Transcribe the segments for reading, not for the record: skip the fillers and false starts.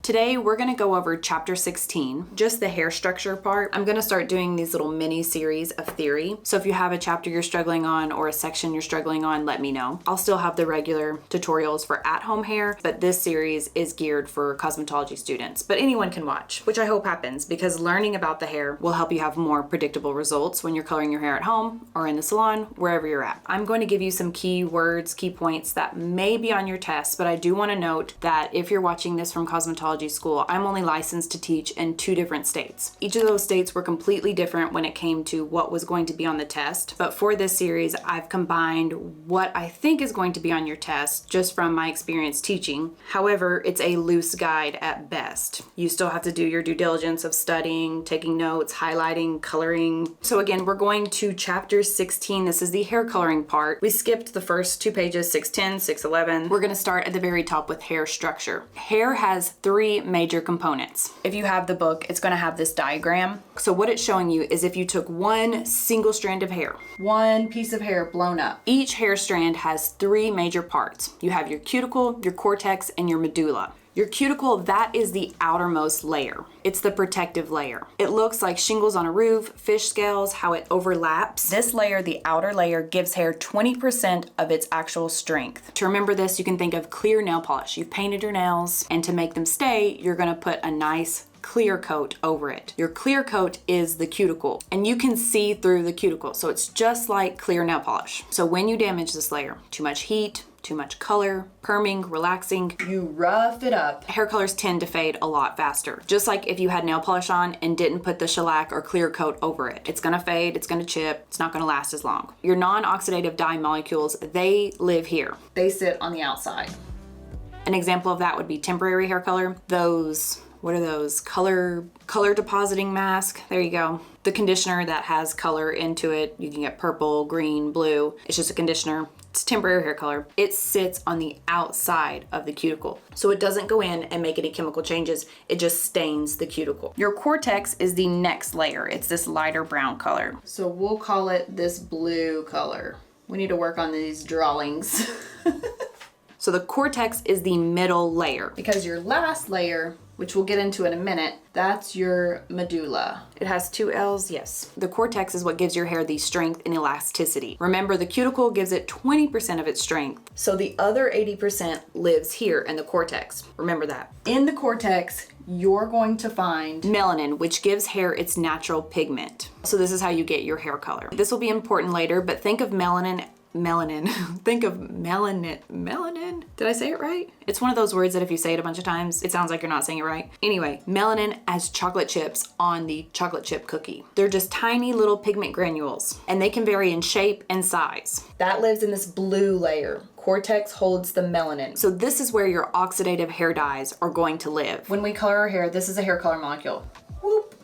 Today we're going to go over chapter 16, just the hair structure part. I'm going to start doing these little mini series of theory. So if you have a chapter you're struggling on or a section you're struggling on, let me know. I'll still have the regular tutorials for at-home hair, but this series is geared for cosmetology students. But anyone can watch, which I hope happens because learning about the hair will help you have more predictable results when you're coloring your hair at home or in the salon, wherever you're at. I'm going to give you some key words, key points that may be on your test, but I do want to note that if you're watching this from cosmetology school, I'm only licensed to teach in 2 different states. Each of those states were completely different when it came to what was going to be on the test, but for this series, I've combined what I think is going to be on your test just from my experience teaching. However, it's a loose guide at best. You still have to do your due diligence of studying, taking notes, highlighting, coloring. So again, we're going to chapter 16. This is the hair coloring part. We skipped the first 2 pages, 610, 611. We're going to start at the very top with hair structure. Hair has 3 major components. If you have the book, it's going to have this diagram. So what it's showing you is if you took one single strand of hair, one piece of hair blown up, each hair strand has 3 major parts. You have your cuticle, your cortex, and your medulla. Your cuticle, that is the outermost layer. It's the protective layer. It looks like shingles on a roof, fish scales, how it overlaps. This layer, the outer layer, gives hair 20% of its actual strength. To remember this, you can think of clear nail polish. You've painted your nails, and to make them stay, you're gonna put a nice clear coat over it. Your clear coat is the cuticle, and you can see through the cuticle. So it's just like clear nail polish. So when you damage this layer, too much heat, too much color, perming, relaxing, you rough it up, hair colors tend to fade a lot faster. Just like if you had nail polish on and didn't put the shellac or clear coat over it. It's gonna fade, it's gonna chip, it's not gonna last as long. Your non-oxidative dye molecules, they live here. They sit on the outside. An example of that would be temporary hair color. Those, what are those? Color depositing mask. There you go. The conditioner that has color into it. You can get purple, green, blue. It's just a conditioner. It's temporary hair color. It sits on the outside of the cuticle. So it doesn't go in and make any chemical changes. It just stains the cuticle. Your cortex is the next layer. It's this lighter brown color. So we'll call it this blue color. We need to work on these drawings. So the cortex is the middle layer because your last layer, which we'll get into in a minute, that's your medulla. It has 2 L's, yes. The cortex is what gives your hair the strength and elasticity. Remember, the cuticle gives it 20% of its strength. So the other 80% lives here in the cortex. Remember that. In the cortex, you're going to find melanin, which gives hair its natural pigment. So this is how you get your hair color. This will be important later, but think of melanin. Think of melanin. Did I say it right? It's one of those words that if you say it a bunch of times, it sounds like you're not saying it right. Anyway, melanin as chocolate chips on the chocolate chip cookie. They're just tiny little pigment granules, and they can vary in shape and size. That lives in this blue layer. Cortex holds the melanin. So this is where your oxidative hair dyes are going to live. When we color our hair, this is a hair color molecule. Whoop.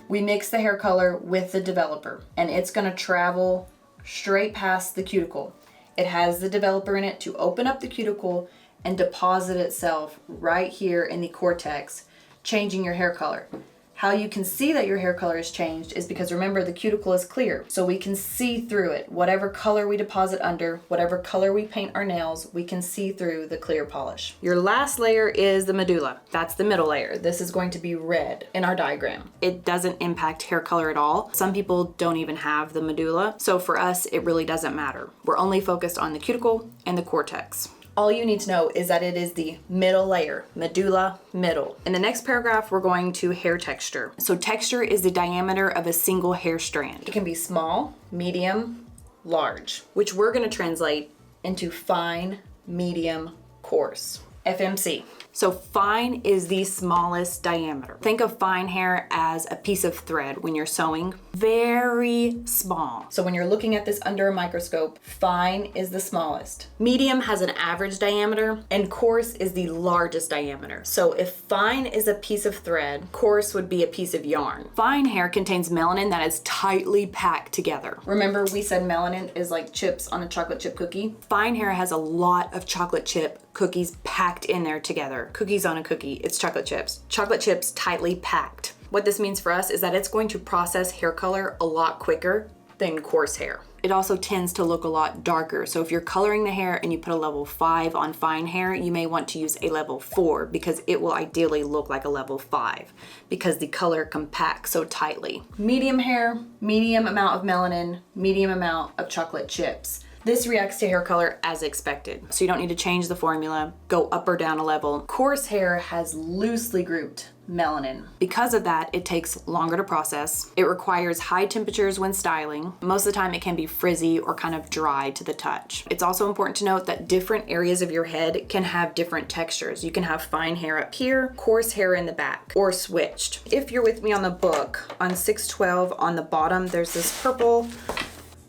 We mix the hair color with the developer, and it's gonna travel straight past the cuticle. It has the developer in it to open up the cuticle and deposit itself right here in the cortex, changing your hair color. How you can see that your hair color has changed is because remember the cuticle is clear, so we can see through it. Whatever color we deposit under, whatever color we paint our nails, we can see through the clear polish. Your last layer is the medulla. That's the middle layer. This is going to be red in our diagram. It doesn't impact hair color at all. Some people don't even have the medulla, so for us it really doesn't matter. We're only focused on the cuticle and the cortex. All you need to know is that it is the middle layer, medulla, middle. In the next paragraph, we're going to hair texture. So texture is the diameter of a single hair strand. It can be small, medium, large, which we're gonna translate into fine, medium, coarse, FMC. So fine is the smallest diameter. Think of fine hair as a piece of thread when you're sewing. Very small. So when you're looking at this under a microscope, fine is the smallest. Medium has an average diameter, and coarse is the largest diameter. So if fine is a piece of thread, coarse would be a piece of yarn. Fine hair contains melanin that is tightly packed together. Remember we said melanin is like chips on a chocolate chip cookie? Fine hair has a lot of chocolate chip cookies packed in there together. Cookies on a cookie, it's chocolate chips. Chocolate chips tightly packed. What this means for us is that it's going to process hair color a lot quicker than coarse hair. It also tends to look a lot darker. So if you're coloring the hair and you put a level 5 on fine hair, you may want to use a level 4 because it will ideally look like a level 5 because the color compacts so tightly. Medium hair, medium amount of melanin, medium amount of chocolate chips. This reacts to hair color as expected, so you don't need to change the formula, go up or down a level. Coarse hair has loosely grouped melanin. Because of that, it takes longer to process. It requires high temperatures when styling. Most of the time it can be frizzy or kind of dry to the touch. It's also important to note that different areas of your head can have different textures. You can have fine hair up here, coarse hair in the back, or switched. If you're with me on the book, on 612 on the bottom, there's this purple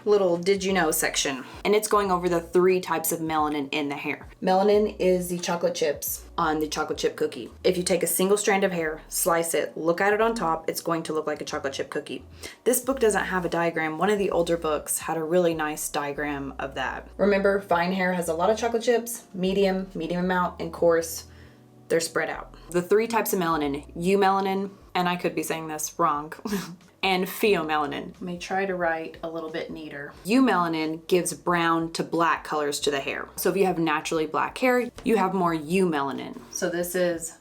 little did you know section, and it's going over the 3 types of melanin in the hair. Melanin is the chocolate chips on the chocolate chip cookie. If you take a single strand of hair, slice it, look at it on top, it's going to look like a chocolate chip cookie. This book doesn't have a diagram. One of the older books had a really nice diagram of that. Remember, fine hair has a lot of chocolate chips, medium amount, and coarse. They're spread out. The 3 types of melanin, eumelanin, and I could be saying this wrong, and pheomelanin. Let me try to write a little bit neater. Eumelanin gives brown to black colors to the hair. So if you have naturally black hair, you have more eumelanin. So this is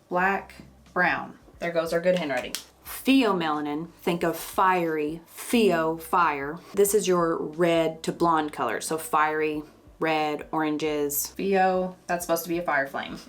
black, brown. There goes our good handwriting. Pheomelanin, think of fiery, fire. This is your red to blonde color. So fiery, red, oranges. Pheo, that's supposed to be a fire flame.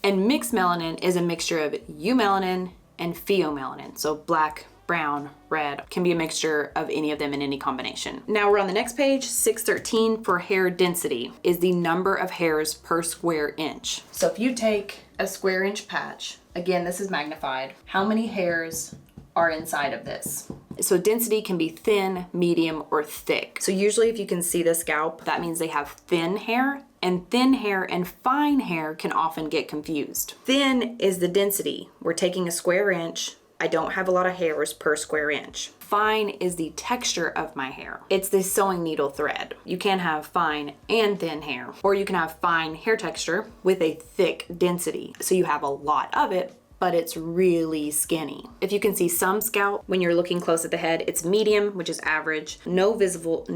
And mixed melanin is a mixture of eumelanin and pheomelanin. So black, brown, red, can be a mixture of any of them in any combination. Now we're on the next page, 613 for hair density is the number of hairs per square inch. So if you take a square inch patch, again, this is magnified, how many hairs are inside of this? So density can be thin, medium, or thick. So usually if you can see the scalp, that means they have thin hair, and thin hair and fine hair can often get confused. Thin is the density. We're taking a square inch. I don't have a lot of hairs per square inch. Fine is the texture of my hair. It's the sewing needle thread. You can have fine and thin hair, or you can have fine hair texture with a thick density. So you have a lot of it, but it's really skinny. If you can see some scalp when you're looking close at the head, it's medium, which is average. No visible,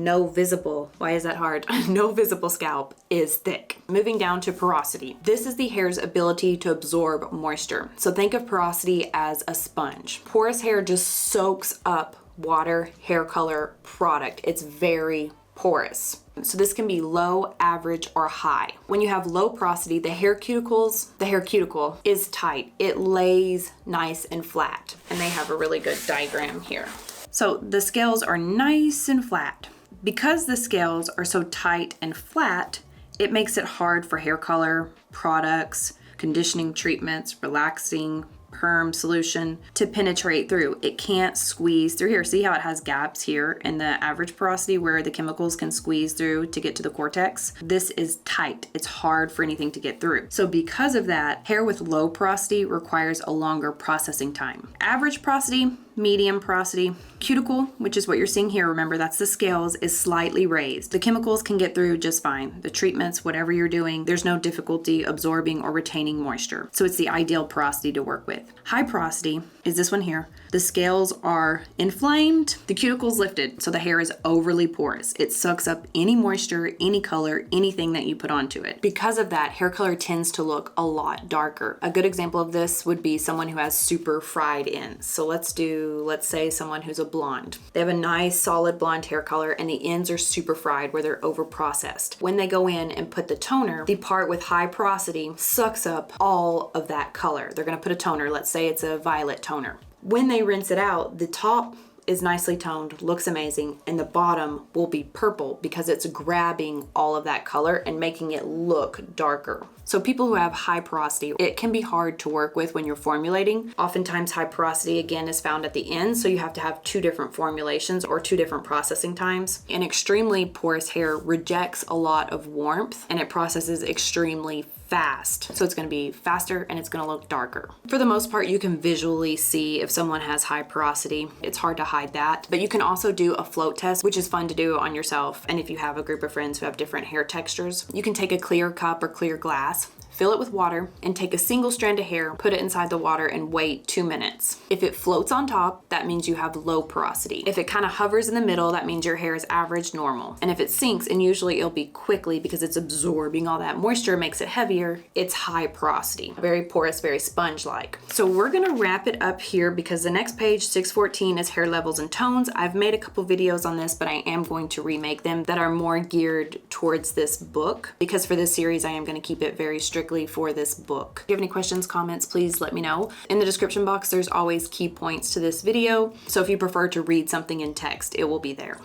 why is that hard? No visible scalp is thick. Moving down to porosity. This is the hair's ability to absorb moisture. So think of porosity as a sponge. Porous hair just soaks up water, hair color, product. It's very porous. So this can be low, average, or high. When you have low porosity, the hair cuticle is tight. It lays nice and flat. And they have a really good diagram here. So the scales are nice and flat. Because the scales are so tight and flat, it makes it hard for hair color, products, conditioning treatments, relaxing, perm solution to penetrate through. It can't squeeze through here. See how it has gaps here in the average porosity where the chemicals can squeeze through to get to the cortex? This is tight. It's hard for anything to get through. So because of that, hair with low porosity requires a longer processing time. Average porosity, medium porosity, cuticle, which is what you're seeing here, remember that's the scales, is slightly raised. The chemicals can get through just fine. The treatments, whatever you're doing, there's no difficulty absorbing or retaining moisture. So it's the ideal porosity to work with. High porosity is this one here. The scales are inflamed, the cuticle's lifted, so the hair is overly porous. It sucks up any moisture, any color, anything that you put onto it. Because of that, hair color tends to look a lot darker. A good example of this would be someone who has super fried ends. So let's say someone who's a blonde. They have a nice solid blonde hair color and the ends are super fried where they're over processed. When they go in and put the toner, the part with high porosity sucks up all of that color. They're gonna put a toner, let's say it's a violet toner. When they rinse it out, the top is nicely toned, looks amazing, and the bottom will be purple because it's grabbing all of that color and making it look darker. So people who have high porosity, it can be hard to work with when you're formulating. Oftentimes high porosity again is found at the end, so you have to have 2 different formulations or 2 different processing times. And extremely porous hair rejects a lot of warmth and it processes extremely fast. So it's gonna be faster and it's gonna look darker. For the most part, you can visually see if someone has high porosity. It's hard to hide that, but you can also do a float test, which is fun to do on yourself. And if you have a group of friends who have different hair textures, you can take a clear cup or clear glass, fill it with water and take a single strand of hair, put it inside the water and wait 2 minutes. If it floats on top, that means you have low porosity. If it kind of hovers in the middle, that means your hair is average normal. And if it sinks, and usually it'll be quickly because it's absorbing all that moisture, makes it heavier, it's high porosity. Very porous, very sponge-like. So we're gonna wrap it up here because the next page, 614, is hair levels and tones. I've made a couple videos on this, but I am going to remake them that are more geared towards this book, because for this series, I am gonna keep it very strictly for this book. If you have any questions, comments, please let me know. In the description box, there's always key points to this video. So if you prefer to read something in text, it will be there.